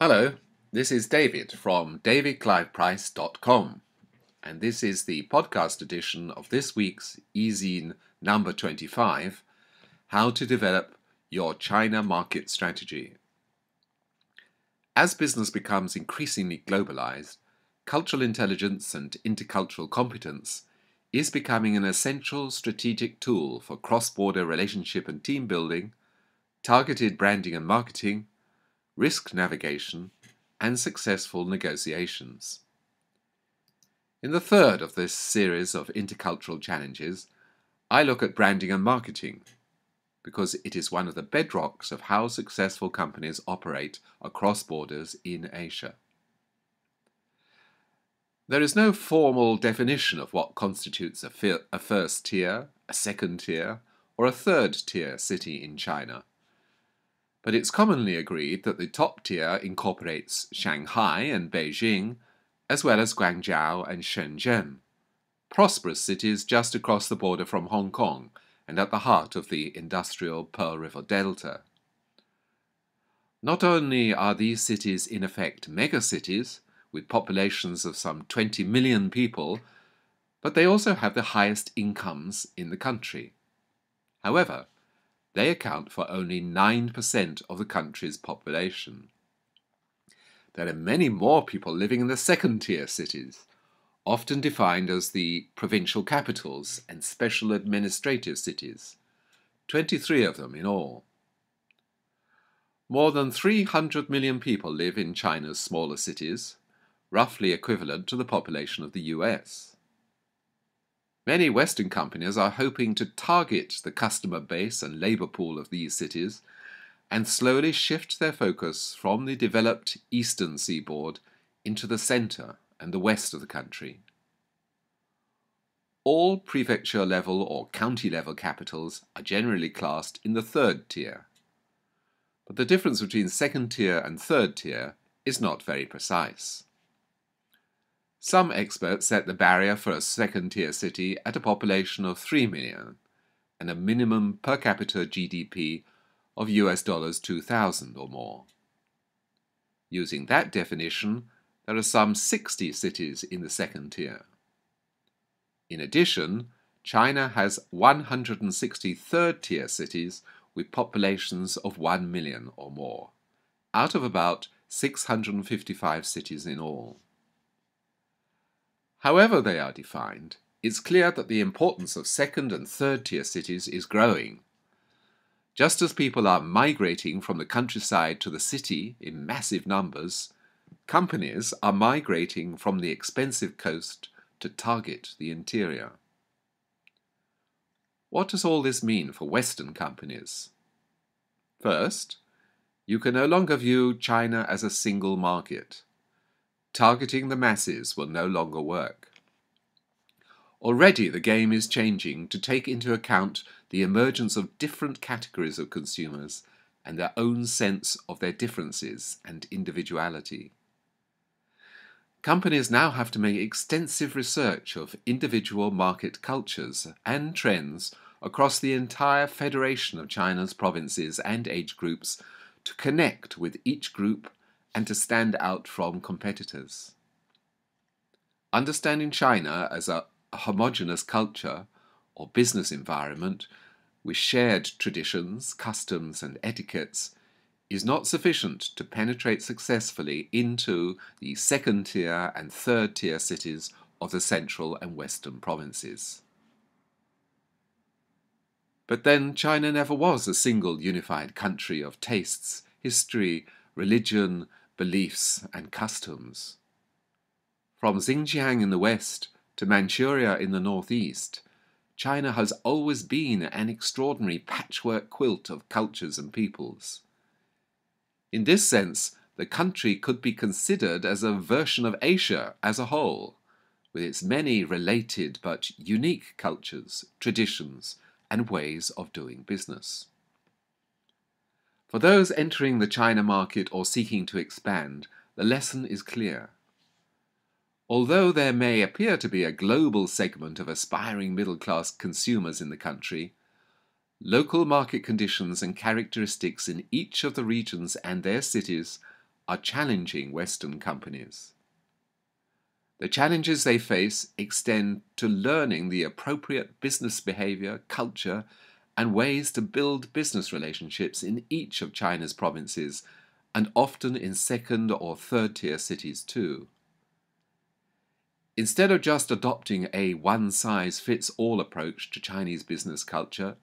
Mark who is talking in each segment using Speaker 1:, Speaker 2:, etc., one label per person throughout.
Speaker 1: Hello, this is David from davidcliveprice.com, and this is the podcast edition of this week's e-zine number 25, How to Develop Your China Market Strategy. As business becomes increasingly globalized, cultural intelligence and intercultural competence is becoming an essential strategic tool for cross-border relationship and team building, targeted branding and marketing, risk navigation, and successful negotiations. In the third of this series of intercultural challenges, I look at branding and marketing, because it is one of the bedrocks of how successful companies operate across borders in Asia. There is no formal definition of what constitutes a first tier, a second tier, or a third tier city in China. But it's commonly agreed that the top tier incorporates Shanghai and Beijing, as well as Guangzhou and Shenzhen, prosperous cities just across the border from Hong Kong and at the heart of the industrial Pearl River Delta. Not only are these cities in effect megacities, with populations of some 20 million people, but they also have the highest incomes in the country. However, they account for only 9% of the country's population. There are many more people living in the second-tier cities, often defined as the provincial capitals and special administrative cities, 23 of them in all. More than 300 million people live in China's smaller cities, roughly equivalent to the population of the US. Many Western companies are hoping to target the customer base and labor pool of these cities and slowly shift their focus from the developed eastern seaboard into the center and the west of the country. All prefecture-level or county-level capitals are generally classed in the third tier, but the difference between second tier and third tier is not very precise. Some experts set the barrier for a second-tier city at a population of 3 million and a minimum per capita GDP of US dollars 2,000 or more. Using that definition, there are some 60 cities in the second tier. In addition, China has 160 third-tier cities with populations of 1 million or more, out of about 655 cities in all. However they are defined, it's clear that the importance of second and third-tier cities is growing. Just as people are migrating from the countryside to the city in massive numbers, companies are migrating from the expensive coast to target the interior. What does all this mean for Western companies? First, you can no longer view China as a single market. Targeting the masses will no longer work. Already the game is changing to take into account the emergence of different categories of consumers and their own sense of their differences and individuality. Companies now have to make extensive research of individual market cultures and trends across the entire federation of China's provinces and age groups to connect with each group and to stand out from competitors. Understanding China as a homogeneous culture or business environment with shared traditions, customs, and etiquettes is not sufficient to penetrate successfully into the second-tier and third-tier cities of the central and western provinces. But then China never was a single unified country of tastes, history, religion, beliefs, and customs. From Xinjiang in the west to Manchuria in the northeast, China has always been an extraordinary patchwork quilt of cultures and peoples. In this sense, the country could be considered as a version of Asia as a whole, with its many related but unique cultures, traditions, and ways of doing business. For those entering the China market or seeking to expand, the lesson is clear. Although there may appear to be a global segment of aspiring middle-class consumers in the country, local market conditions and characteristics in each of the regions and their cities are challenging Western companies. The challenges they face extend to learning the appropriate business behavior, culture, and ways to build business relationships in each of China's provinces, and often in second or third tier cities too. Instead of just adopting a one-size-fits-all approach to Chinese business culture,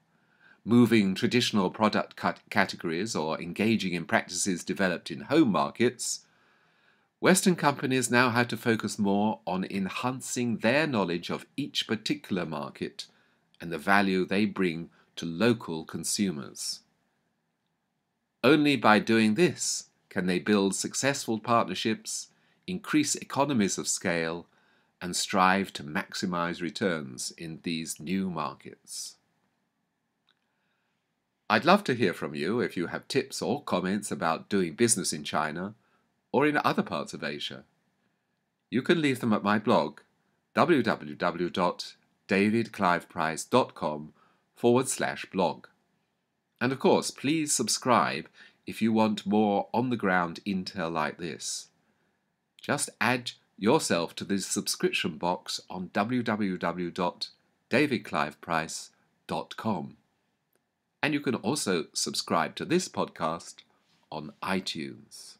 Speaker 1: moving traditional product categories or engaging in practices developed in home markets, Western companies now have to focus more on enhancing their knowledge of each particular market and the value they bring to local consumers. Only by doing this can they build successful partnerships, increase economies of scale, and strive to maximize returns in these new markets. I'd love to hear from you if you have tips or comments about doing business in China or in other parts of Asia. You can leave them at my blog, www.davidcliveprice.com/blog. And of course, please subscribe if you want more on-the-ground intel like this. Just add yourself to the subscription box on www.davidcliveprice.com. And you can also subscribe to this podcast on iTunes.